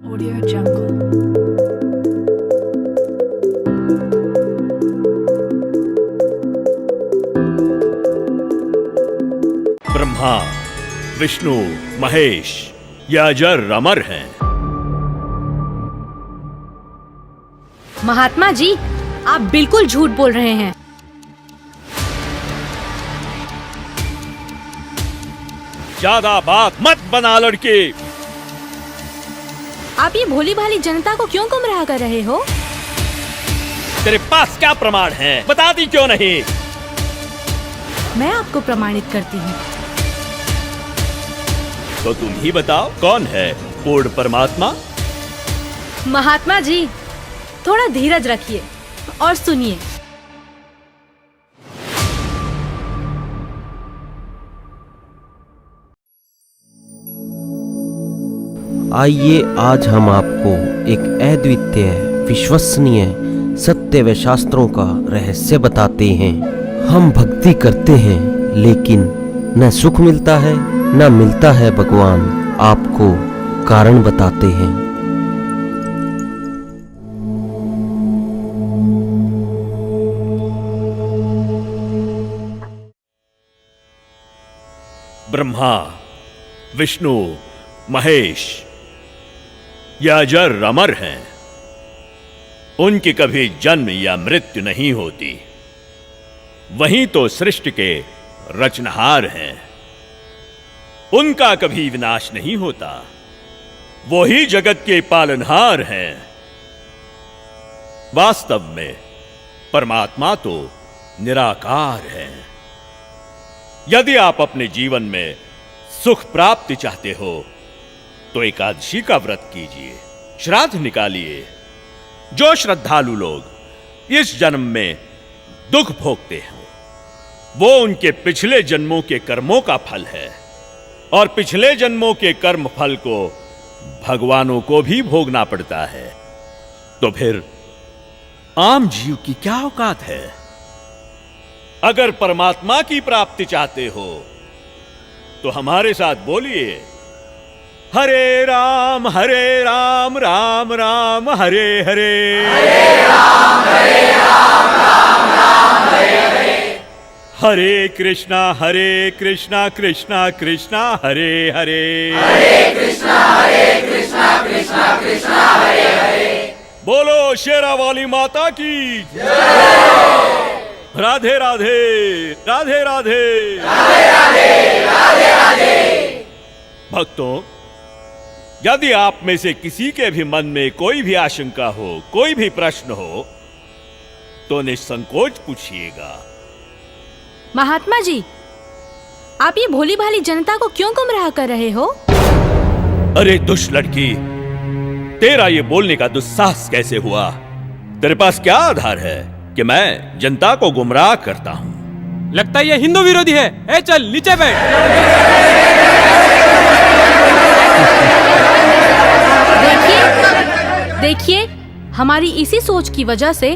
Audio Jungle. Brahma, Vishnu, Mahesh ये अजर अमर हैं। महात्मा जी, आप बिल्कुल झूठ बोल रहे हैं। ज्यादा बात मत बना लड़की। आप ये भोली भाली जनता को क्यों गुमराह कर रहे हो? तेरे पास क्या प्रमाण है? बताती क्यों नहीं? मैं आपको प्रमाणित करती हूँ। तो तुम ही बताओ, कौन है पूर्ण परमात्मा? महात्मा जी, थोड़ा धीरज रखिए और सुनिए। आइए आज हम आपको एक अद्वितीय, विश्वसनीय, सत्य व शास्त्रों का रहस्य बताते हैं। हम भक्ति करते हैं लेकिन न सुख मिलता है न मिलता है भगवान आपको कारण बताते हैं। ब्रह्मा, विष्णु, महेश ये अजर अमर हैं। उनकी कभी जन्म या मृत्यु नहीं होती। वही तो सृष्टि के रचनहार हैं। उनका कभी विनाश नहीं होता। वो ही जगत के पालनहार हैं। वास्तव में परमात्मा तो निराकार है। यदि आप अपने जीवन में सुख प्राप्ति चाहते हो तो एकादशी का व्रत कीजिए, श्राद्ध निकालिए। जो श्रद्धालु लोग इस जन्म में दुख भोगते हैं वो उनके पिछले जन्मों के कर्मों का फल है, और पिछले जन्मों के कर्म फल को भगवानों को भी भोगना पड़ता है। तो फिर आम जीव की क्या औकात है? अगर परमात्मा की प्राप्ति चाहते हो तो हमारे साथ बोलिए, हरे राम राम राम हरे हरे, हरे राम राम राम हरे हरे, हरे कृष्णा कृष्णा कृष्णा हरे हरे, हरे कृष्णा कृष्णा कृष्णा हरे हरे। बोलो शेरा वाली माता की राधे राधे राधे राधे राधे राधे राधे राधे। भक्तों, यदि आप में से किसी के भी मन में कोई भी आशंका हो, कोई भी प्रश्न हो तो निसंकोच पूछिएगा। महात्मा जी, आप ये भोली भाली जनता को क्यों गुमराह कर रहे हो? अरे दुष्ट लड़की, तेरा ये बोलने का दुस्साहस कैसे हुआ? तेरे पास क्या आधार है कि मैं जनता को गुमराह करता हूँ? लगता है ये हिंदू विरोधी है। ए चल नीचे बैठ। देखिए, हमारी इसी सोच की वजह से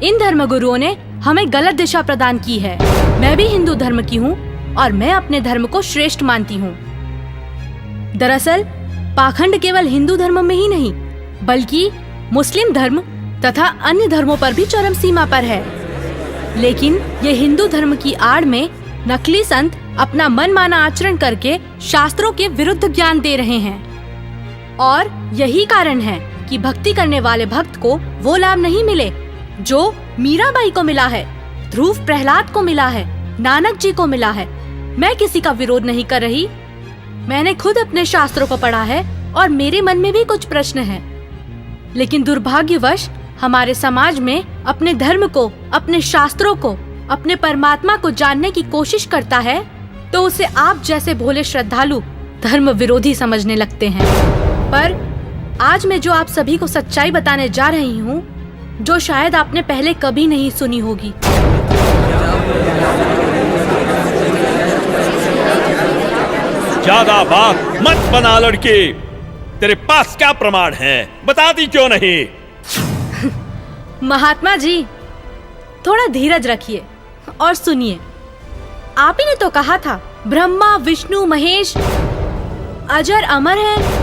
इन धर्मगुरुओं ने हमें गलत दिशा प्रदान की है। मैं भी हिंदू धर्म की हूँ और मैं अपने धर्म को श्रेष्ठ मानती हूँ। दरअसल पाखंड केवल हिंदू धर्म में ही नहीं बल्कि मुस्लिम धर्म तथा अन्य धर्मों पर भी चरम सीमा पर है। लेकिन ये हिंदू धर्म की आड़ में नकली संत अपना मनमाना आचरण करके शास्त्रों के विरुद्ध ज्ञान दे रहे हैं, और यही कारण है कि भक्ति करने वाले भक्त को वो लाभ नहीं मिले जो मीराबाई को मिला है, ध्रुव प्रहलाद को मिला है, नानक जी को मिला है। मैं किसी का विरोध नहीं कर रही। मैंने खुद अपने शास्त्रों को पढ़ा है और मेरे मन में भी कुछ प्रश्न हैं। लेकिन दुर्भाग्यवश हमारे समाज में अपने धर्म को, अपने शास्त्रों को, अपने परमात्मा को जानने की कोशिश करता है तो उसे आप जैसे भोले श्रद्धालु धर्म विरोधी समझने लगते हैं। पर आज मैं जो आप सभी को सच्चाई बताने जा रही हूँ, जो शायद आपने पहले कभी नहीं सुनी होगी। ज्यादा बात मत बना लड़की। तेरे पास क्या प्रमाण है? बताती क्यों नहीं? महात्मा जी, थोड़ा धीरज रखिए और सुनिए। आप ही ने तो कहा था ब्रह्मा, विष्णु, महेश अजर अमर है।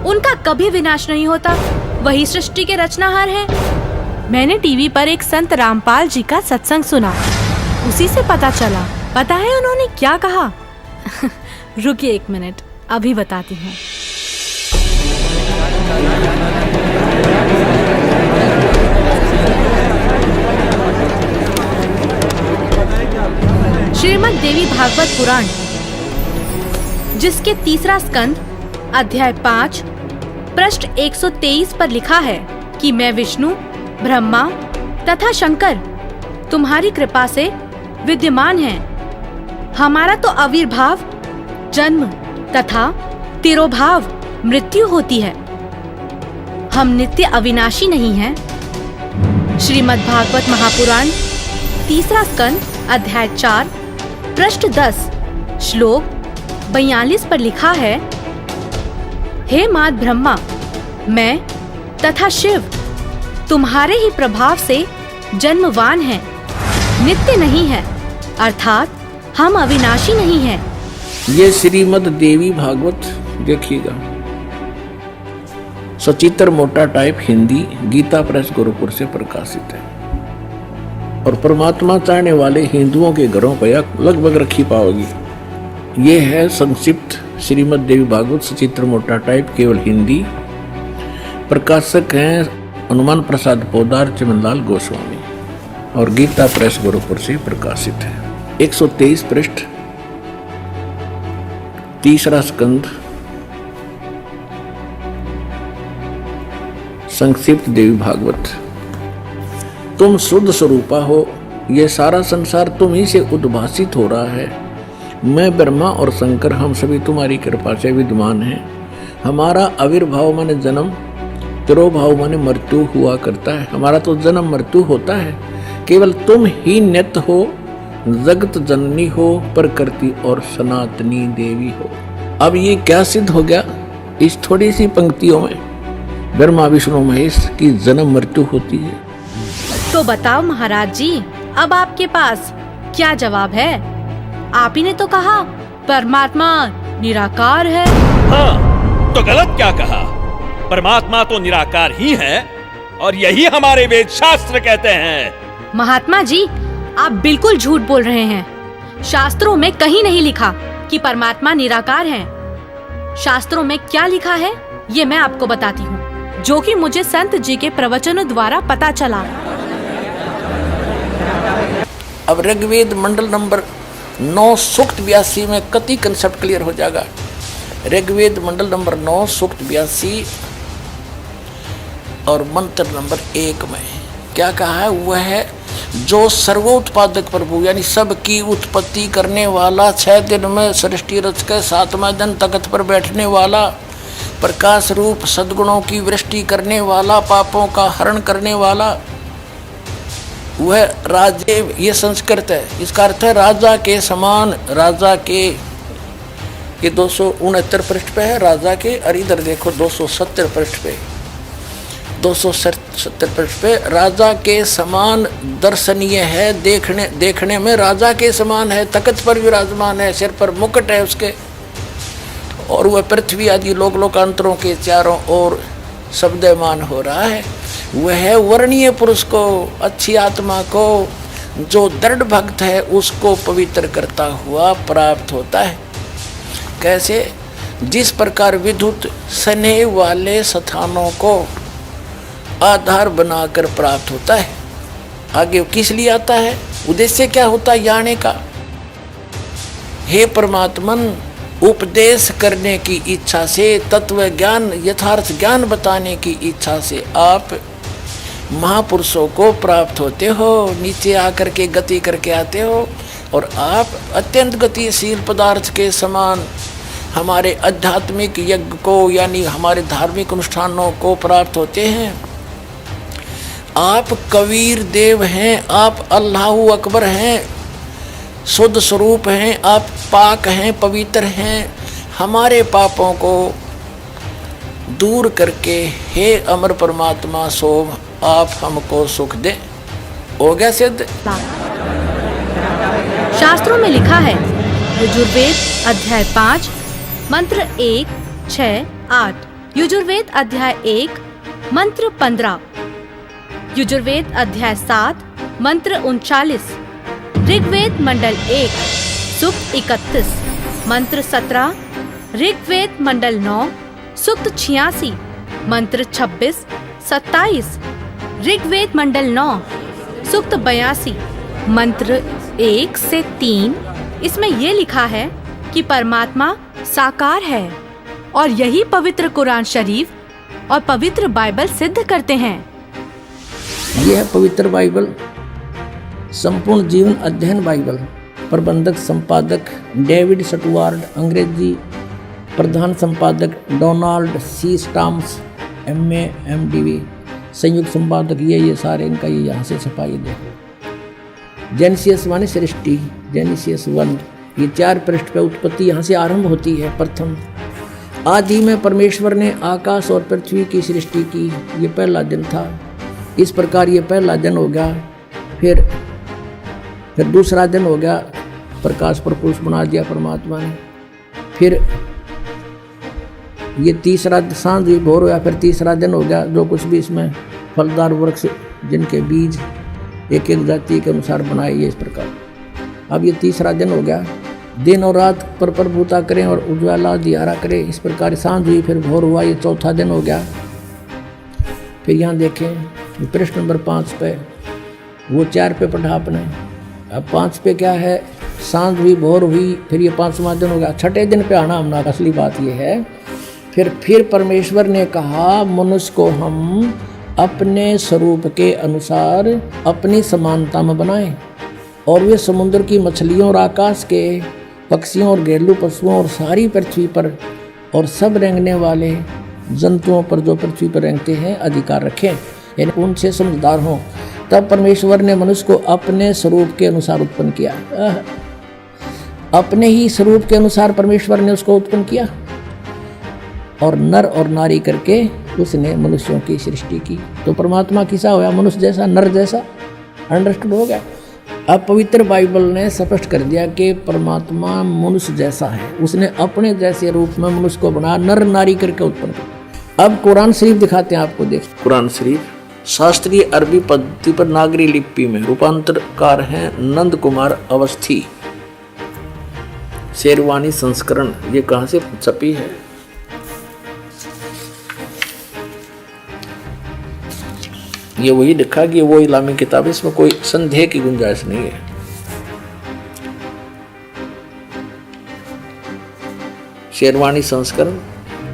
उनका कभी विनाश नहीं होता। वही सृष्टि के रचनाहार हैं। मैंने टीवी पर एक संत रामपाल जी का सत्संग सुना, उसी से पता चला। पता है उन्होंने क्या कहा? रुकिए 1 मिनट, अभी बताती हूँ। श्रीमद् देवी भागवत पुराण, जिसके 3रा स्कंद अध्याय 5 पृष्ठ 123 पर लिखा है कि मैं विष्णु, ब्रह्मा तथा शंकर तुम्हारी कृपा से विद्यमान हैं। हमारा तो आविर्भाव, जन्म तथा तिरोभाव मृत्यु होती है। हम नित्य अविनाशी नहीं हैं। श्रीमद् भागवत महापुराण 3रा स्कंद अध्याय 4 पृष्ठ 10 श्लोक 42 पर लिखा है, हे मात ब्रह्मा, मैं तथा शिव तुम्हारे ही प्रभाव से जन्मवान हैं, नित्य नहीं है, अर्थात हम अविनाशी नहीं हैं। ये श्रीमद् देवी भागवत देखिएगा, सचित्र मोटा टाइप हिंदी, गीता प्रेस गोरखपुर से प्रकाशित है और परमात्मा चाहने वाले हिंदुओं के घरों पर लगभग रखी पाओगी। ये है संक्षिप्त श्रीमद् देवी भागवत, सचित्र मोटा टाइप, केवल हिंदी। प्रकाशक हैं हनुमान प्रसाद पोदार, चिमनलाल गोस्वामी और गीता प्रेस गोरखपुर से प्रकाशित है। 123 पृष्ठ, 3रा स्कंद, संक्षिप्त देवी भागवत। तुम शुद्ध स्वरूपा हो, यह सारा संसार तुम ही से उद्भासित हो रहा है। मैं ब्रह्मा और शंकर, हम सभी तुम्हारी कृपा से विद्यमान हैं। हमारा आविर्भाव माने जन्म, तिरोभाव माने मृत्यु हुआ करता है। हमारा तो जन्म मृत्यु होता है, केवल तुम ही नित्य हो, जगत जननी हो, प्रकृति और सनातनी देवी हो। अब ये क्या सिद्ध हो गया? इस थोड़ी सी पंक्तियों में ब्रह्मा विष्णु महेश की जन्म मृत्यु होती है। तो बताओ महाराज जी, अब आपके पास क्या जवाब है? आप ही ने तो कहा परमात्मा निराकार है। हाँ, तो गलत क्या कहा? परमात्मा तो निराकार ही है और यही हमारे वेद शास्त्र कहते हैं। महात्मा जी, आप बिल्कुल झूठ बोल रहे हैं। शास्त्रों में कहीं नहीं लिखा कि परमात्मा निराकार है। शास्त्रों में क्या लिखा है ये मैं आपको बताती हूँ, जो कि मुझे संत जी के प्रवचनों द्वारा पता चला। अब ऋग्वेद मंडल नंबर 9 सूक्त 82 में कति कंसेप्ट क्लियर हो जाएगा। ऋग्वेद मंडल नंबर 9 सूक्त 82 और मंत्र नंबर 1 में क्या कहा है? वह है जो सर्वोत्पादक प्रभु यानी सबकी उत्पत्ति करने वाला, 6 दिन में सृष्टि रच के 7वां दिन तख्त पर बैठने वाला, प्रकाश रूप सद्गुणों की वृष्टि करने वाला, पापों का हरण करने वाला, वह राजे, ये संस्कृत है। इसका अर्थ है राजा के समान। राजा के, ये 269 पृष्ठ पे है राजा के, और इधर देखो 270 पृष्ठ पे, 270 पृष्ठ पे राजा के समान दर्शनीय है। देखने में राजा के समान है, तख्त पर विराजमान है, सिर पर मुकुट है उसके, और वह पृथ्वी आदि लोकांतरों के चारों ओर शब्दमान हो रहा है। वह है वर्णीय पुरुष को, अच्छी आत्मा को, जो दृढ़ भक्त है उसको पवित्र करता हुआ प्राप्त होता है। कैसे? जिस प्रकार विद्युत स्नेह वाले स्थानों को आधार बनाकर प्राप्त होता है। आगे किस लिए आता है? उद्देश्य क्या होता है आने का? हे परमात्मन, उपदेश करने की इच्छा से, तत्व ज्ञान, यथार्थ ज्ञान बताने की इच्छा से आप महापुरुषों को प्राप्त होते हो, नीचे आकर के गति करके आते हो, और आप अत्यंत गतिशील पदार्थ के समान हमारे आध्यात्मिक यज्ञ को यानी हमारे धार्मिक अनुष्ठानों को प्राप्त होते हैं। आप कबीर देव हैं, आप अल्लाहु अकबर हैं, शुद्ध स्वरूप हैं, आप पाक हैं, पवित्र हैं। हमारे पापों को दूर करके हे अमर परमात्मा सोम आप हमको सुख दे। हो गया सिद्ध। शास्त्रों में लिखा है, यजुर्वेद अध्याय 5 मंत्र 1, 6, 8 यजुर्वेद अध्याय 1 मंत्र 15, यजुर्वेद अध्याय 7 मंत्र 39, ऋग्वेद मंडल 1 सूक्त 31 मंत्र 17, ऋग्वेद मंडल 9 सूक्त 86 मंत्र 26, 27, ऋग्वेद मंडल 9 सूक्त 82 मंत्र 1 से 3। इसमें ये लिखा है कि परमात्मा साकार है और यही पवित्र कुरान शरीफ और पवित्र बाइबल सिद्ध करते हैं। यह है पवित्र बाइबल, संपूर्ण जीवन अध्ययन बाइबल। प्रबंधक संपादक डेविड स्टुअर्ट, अंग्रेजी प्रधान संपादक Donald C Stamps, MA MDV, संयुक्त संपादक ये सारे इनका ये यहाँ से छपाई दे। जेनेसिस 1 सृष्टि, जेनेसिस 1, ये 4 पृष्ठ पे उत्पत्ति यहाँ से आरंभ होती है। प्रथम आदि में परमेश्वर ने आकाश और पृथ्वी की सृष्टि की, ये पहला दिन था। इस प्रकार ये पहला दिन हो गया। फिर दूसरा दिन हो गया, प्रकाश प्रपुरुष बना दिया परमात्मा ने। फिर ये तीसरा सांझ हुई, भोर हुआ, फिर तीसरा दिन हो गया। जो कुछ भी इसमें फलदार वृक्ष जिनके बीज एक एक जाति के अनुसार बनाए, ये इस प्रकार। अब ये तीसरा दिन हो गया। दिन और रात पर प्रभुता करें और उज्ज्वला दियारा करें, इस प्रकार सांझ हुई, फिर भोर हुआ, ये चौथा दिन हो गया। फिर यहाँ देखें पृष्ठ नंबर 5 पे, वो 4 पे पढ़ा आपने। अब 5 पे क्या है, सांझ हुई, भोर हुई, फिर ये 5वां दिन हो गया। छठे दिन पे आना हमने, असली बात ये है। फिर परमेश्वर ने कहा मनुष्य को हम अपने स्वरूप के अनुसार अपनी समानता में बनाएं, और वे समुद्र की मछलियों और आकाश के पक्षियों और घरेलू पशुओं और सारी पृथ्वी पर और सब रेंगने वाले जंतुओं पर जो पृथ्वी पर रेंगते हैं अधिकार रखें, यानी उनसे समझदार हों। तब परमेश्वर ने मनुष्य को अपने स्वरूप के अनुसार उत्पन्न किया। अपने ही स्वरूप के अनुसार परमेश्वर ने उसको उत्पन्न किया, और नर और नारी करके उसने मनुष्यों की सृष्टि की। तो परमात्मा किसा होया, मनुष्य जैसा, नर जैसा। अंडरस्टूड हो गया। अब पवित्र बाइबल ने स्पष्ट कर दिया कि परमात्मा मनुष्य जैसा है, उसने अपने जैसे रूप में मनुष्य को बनाया, नर नारी करके उत्पन्न किया। अब कुरान शरीफ दिखाते हैं आपको, देख। कुरान शरीफ शास्त्रीय अरबी पद्धति पर नागरी लिपि में रूपांतरकार हैं नंद कुमार अवस्थी, शेरवानी संस्करण। ये कहाँ से छपी है? ये वही लिखा कि वो इस्लामी किताब, इसमें कोई संदेह की गुंजाइश नहीं है। शेरवानी संस्करण,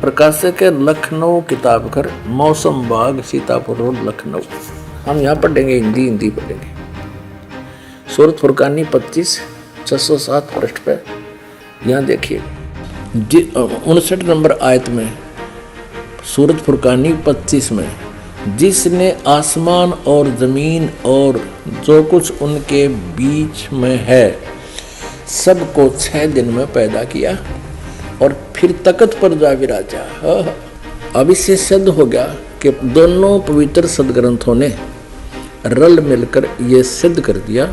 प्रकाशक है लखनऊ किताब घर, मौसम बाग, सीतापुर रोड, लखनऊ। हम यहाँ पढ़ेंगे, हिंदी पढ़ेंगे। सूरत फुरकानी 25 607 पृष्ठ पे यहाँ देखिए 59 नंबर आयत में, सूरत फुरकानी 25 में, जिसने आसमान और जमीन और जो कुछ उनके बीच में है सबको 6 दिन में पैदा किया और फिर तख्त पर जा विराजा। अब इससे सिद्ध हो गया कि दोनों पवित्र सदग्रंथों ने रल मिलकर ये सिद्ध कर दिया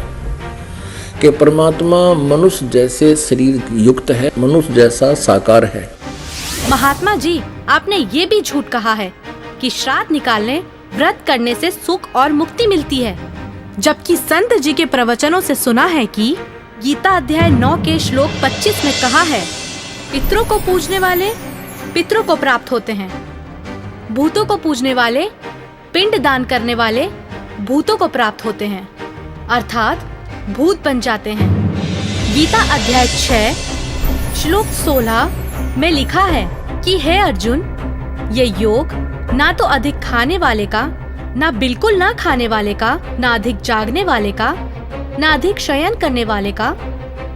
कि परमात्मा मनुष्य जैसे शरीर युक्त है, मनुष्य जैसा साकार है। महात्मा जी, आपने ये भी झूठ कहा है कि श्राद्ध निकालने, व्रत करने से सुख और मुक्ति मिलती है, जबकि संत जी के प्रवचनों से सुना है कि गीता अध्याय 9 के श्लोक 25 में कहा है, पितरों को पूजने वाले पितरों को प्राप्त होते हैं, भूतों को पूजने वाले, पिंड दान करने वाले भूतों को प्राप्त होते हैं, अर्थात भूत बन जाते हैं। गीता अध्याय 6 श्लोक 16 में लिखा है कि हे अर्जुन, ये योग ना तो अधिक खाने वाले का, ना बिल्कुल ना खाने वाले का, ना अधिक जागने वाले का, ना अधिक शयन करने वाले का,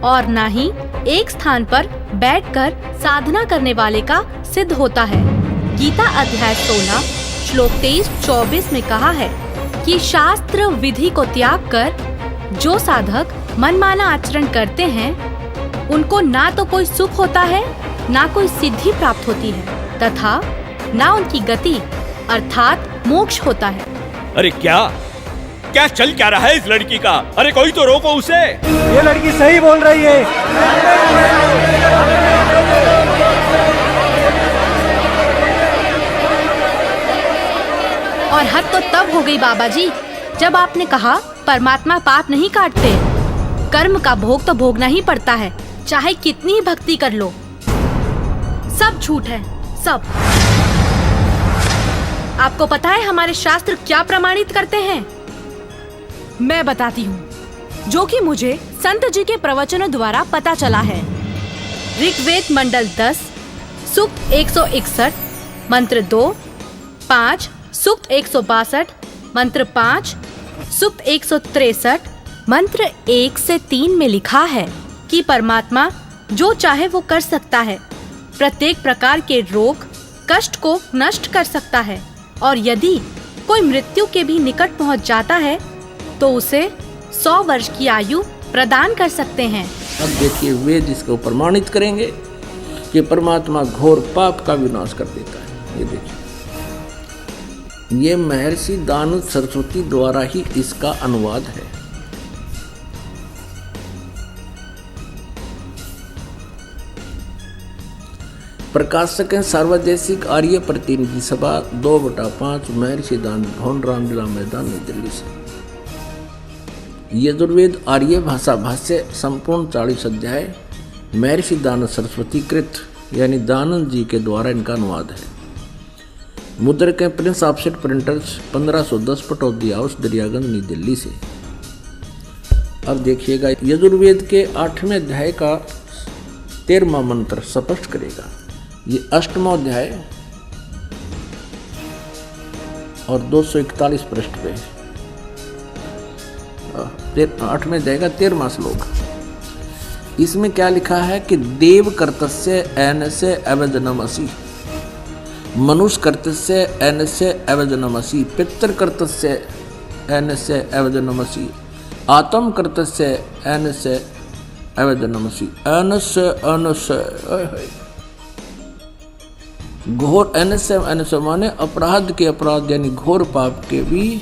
और ना ही एक स्थान पर बैठकर साधना करने वाले का सिद्ध होता है। गीता अध्याय 16 श्लोक 23-24 में कहा है कि शास्त्र विधि को त्याग कर जो साधक मनमाना आचरण करते हैं, उनको ना तो कोई सुख होता है, ना कोई सिद्धि प्राप्त होती है, तथा ना उनकी गति अर्थात मोक्ष होता है। अरे क्या चल क्या रहा है इस लड़की का? अरे कोई तो रोको उसे। ये लड़की सही बोल रही है। और हद तो तब हो गई बाबा जी जब आपने कहा परमात्मा पाप नहीं काटते। कर्म का भोग तो भोगना ही पड़ता है, चाहे कितनी ही भक्ति कर लो। सब झूठ है, सब। आपको पता है हमारे शास्त्र क्या प्रमाणित करते हैं? मैं बताती हूँ, जो कि मुझे संत जी के प्रवचनों द्वारा पता चला है। ऋग्वेद मंडल 10 सूक्त 161 मंत्र 2, 5 सूक्त 162 मंत्र 5 सूक्त 163 मंत्र 1 से 3 में लिखा है कि परमात्मा जो चाहे वो कर सकता है, प्रत्येक प्रकार के रोग कष्ट को नष्ट कर सकता है, और यदि कोई मृत्यु के भी निकट पहुंच जाता है तो उसे 100 वर्ष की आयु प्रदान कर सकते हैं। अब देखिए, वेद इसको प्रमाणित करेंगे कि परमात्मा घोर पाप का विनाश कर देता है। ये देखिए, ये महर्षि दानव सरस्वती द्वारा ही इसका अनुवाद है। प्रकाशक हैं सर्वदेशिक आर्य प्रतिनिधि सभा 2/5 महर्षि दानव भवन रामलीला मैदान नई दिल्ली से। यजुर्वेद आर्य भाषा भाष्य संपूर्ण 40 अध्याय महर्षि दानव सरस्वती कृत यानी दानंद जी के द्वारा इनका अनुवाद है। मुद्रक Prince offset printers 1510 Pataudi house Daryaganj नई दिल्ली से। अब देखिएगा, यजुर्वेद के 8वें अध्याय का 13वां मंत्र स्पष्ट करेगा। ये 8वां अध्याय और 241 पृष्ठ पे 8वें अध्याय का 13वां श्लोक। इसमें क्या लिखा है कि देव कर्तस्य एनस्य अवजनमसि, मनुष्य कर्तस्य एनस्य अवजनमसि, पितृ कर्तस्य एनस्य अवजनमसि, आत्म कर्तस्य एनस्य अवजनमसि। एनस्य एनस्य घोर एनस्य माने अपराध के अपराध यानी घोर पाप के भी।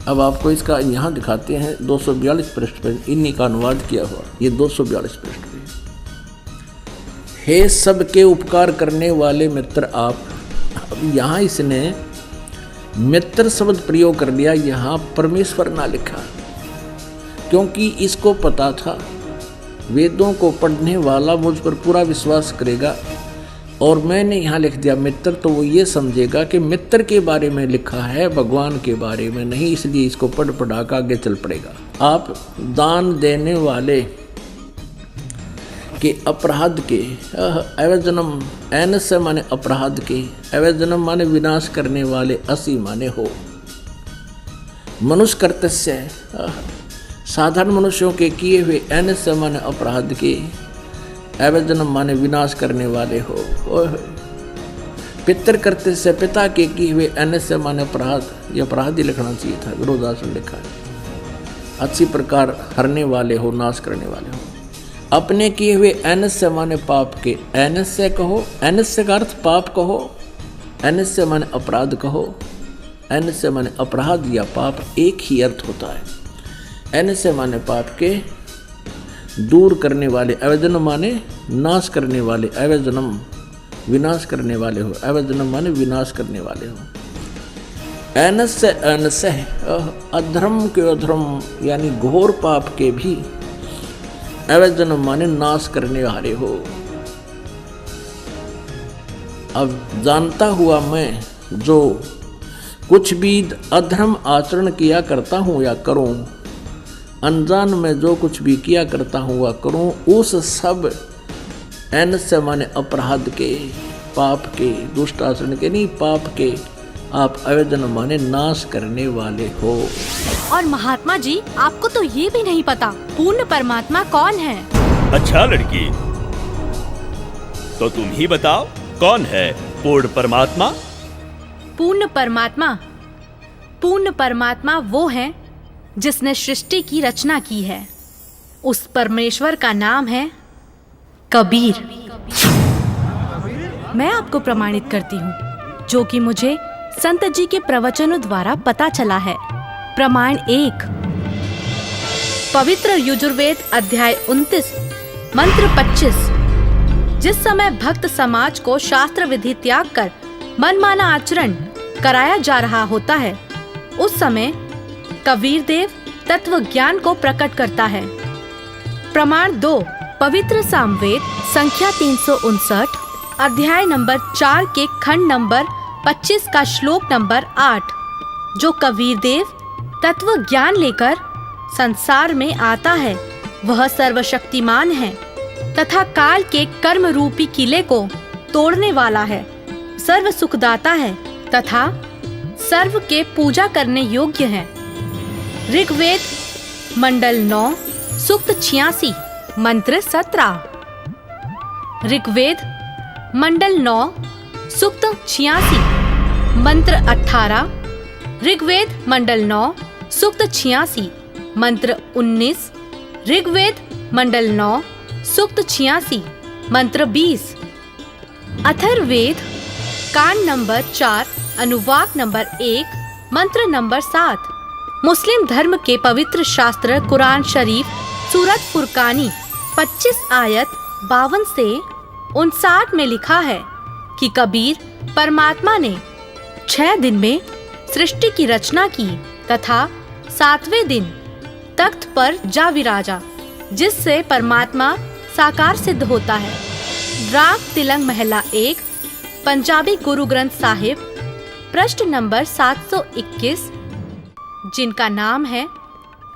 अब आपको इसका यहाँ दिखाते हैं 242 पृष्ठ पर इन्हीं का अनुवाद किया हुआ। ये 242 पृष्ठ पे, हे सबके उपकार करने वाले मित्र आप। अब यहाँ इसने मित्र शब्द प्रयोग कर दिया, यहाँ परमेश्वर ना लिखा, क्योंकि इसको पता था वेदों को पढ़ने वाला मुझ पर पूरा विश्वास करेगा, और मैंने यहाँ लिख दिया मित्र, तो वो ये समझेगा कि मित्र के बारे में लिखा है, भगवान के बारे में नहीं, इसलिए इसको पढ़ पढ़ा कर आगे चल पड़ेगा। आप दान देने वाले के अपराध के अवजनम, एनस्य माने अपराध के, अवजनम माने विनाश करने वाले, असी माने हो। मनुष्य कर्तस्य साधारण मनुष्यों के किए हुए, एनस्य माने अपराध के, अवजनम माने विनाश करने वाले हो। पितृ कर्तव्य से पिता के किए हुए, एनस्य माने अपराध, ये अपराध ही लिखना चाहिए था, विरोधासन लिखा है। अच्छी प्रकार हरने वाले हो, नाश करने वाले हो। अपने किए हुए, एनस्य माने पाप के, एनस्य कहो, एनस्य का अर्थ पाप कहो, एनस्य माने अपराध कहो, एनस्य माने अपराध या पाप एक ही अर्थ होता है। एनस्य माने पाप के दूर करने वाले, अवजनम माने नाश करने वाले, अवजनम विनाश करने वाले हो, अवजनम माने विनाश करने वाले हो। एनस्य एनस्य अधर्म के अधर्म यानी घोर पाप के भी, अवजनम माने नाश करने वाले हो। अब जानता हुआ मैं जो कुछ भी अधर्म आचरण किया करता हूँ या करूँ, अनजान में जो कुछ भी किया करता हूँ वह करूँ, उस सब एनस्य माने अपराध के, पाप के, दुष्ट आचरण के नहीं, पाप के आप अवजन माने नाश करने वाले हो। और महात्मा जी, आपको तो ये भी नहीं पता पूर्ण परमात्मा कौन है। अच्छा लड़की, तो तुम ही बताओ कौन है पूर्ण परमात्मा? पूर्ण परमात्मा वो है जिसने सृष्टि की रचना की है। उस परमेश्वर का नाम है कबीर। मैं आपको प्रमाणित करती हूँ, जो कि मुझे संत जी के प्रवचनों द्वारा पता चला है। प्रमाण 1, पवित्र यजुर्वेद अध्याय 29 मंत्र 25। जिस समय भक्त समाज को शास्त्र विधि त्याग कर मनमाना आचरण कराया जा रहा होता है, उस समय कबीर देव तत्व ज्ञान को प्रकट करता है। प्रमाण 2 पवित्र सामवेद संख्या 359 अध्याय नंबर 4 के खंड नंबर 25 का श्लोक नंबर 8, जो कबीर देव तत्व ज्ञान लेकर संसार में आता है, वह सर्वशक्तिमान है तथा काल के कर्म रूपी किले को तोड़ने वाला है, सर्व सुखदाता है तथा सर्व के पूजा करने योग्य है। ऋग्वेद मंडल 9 सूक्त 86 मंत्र 17। ऋग्वेद मंडल 9 सूक्त 86 मंत्र 18। ऋग्वेद मंडल 9 सूक्त 86 मंत्र 19। ऋग्वेद मंडल 9 सूक्त 86 मंत्र 20। अथर्ववेद कांड नंबर 4 अनुवाक नंबर 1 मंत्र नंबर 7। मुस्लिम धर्म के पवित्र शास्त्र कुरान शरीफ सूरत फुरकानी 25 आयत 52 से 59 में लिखा है कि कबीर परमात्मा ने 6 दिन में सृष्टि की रचना की तथा 7वें दिन तख्त पर जा विराजा, जिससे परमात्मा साकार सिद्ध होता है। राग तिलंग महला 1 पंजाबी गुरु ग्रंथ साहिब पृष्ठ नंबर 721, जिनका नाम है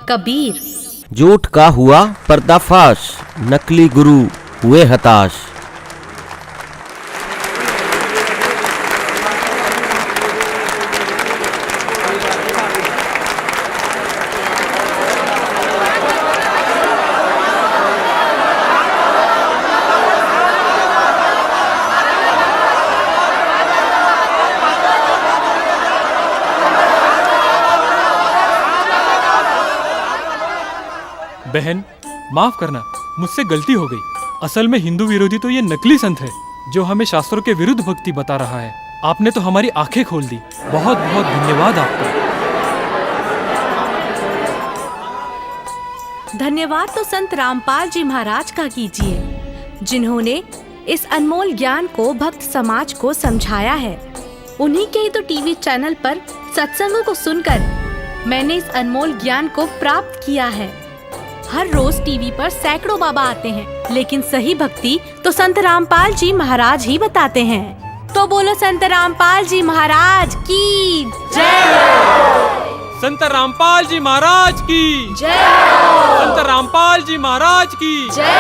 कबीर। झूठ का हुआ पर्दाफाश, नकली गुरु हुए हताश। बहन माफ करना, मुझसे गलती हो गई। असल में हिंदू विरोधी तो ये नकली संत है जो हमें शास्त्रों के विरुद्ध भक्ति बता रहा है। आपने तो हमारी आंखें खोल दी। बहुत बहुत धन्यवाद आपका। धन्यवाद तो संत रामपाल जी महाराज का कीजिए, जिन्होंने इस अनमोल ज्ञान को भक्त समाज को समझाया है। उन्हीं के ही तो टीवी चैनल पर सत्संगों को सुनकर मैंने इस अनमोल ज्ञान को प्राप्त किया है। हर रोज टीवी पर सैकड़ों बाबा आते हैं, लेकिन सही भक्ति तो संत रामपाल जी महाराज ही बताते हैं। तो बोलो संत रामपाल जी महाराज की जय। संत रामपाल जी महाराज की जय। संत रामपाल जी महाराज की जय।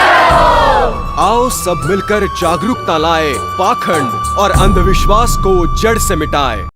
आओ सब मिलकर जागरूकता लाए, पाखंड और अंधविश्वास को जड़ से मिटाए।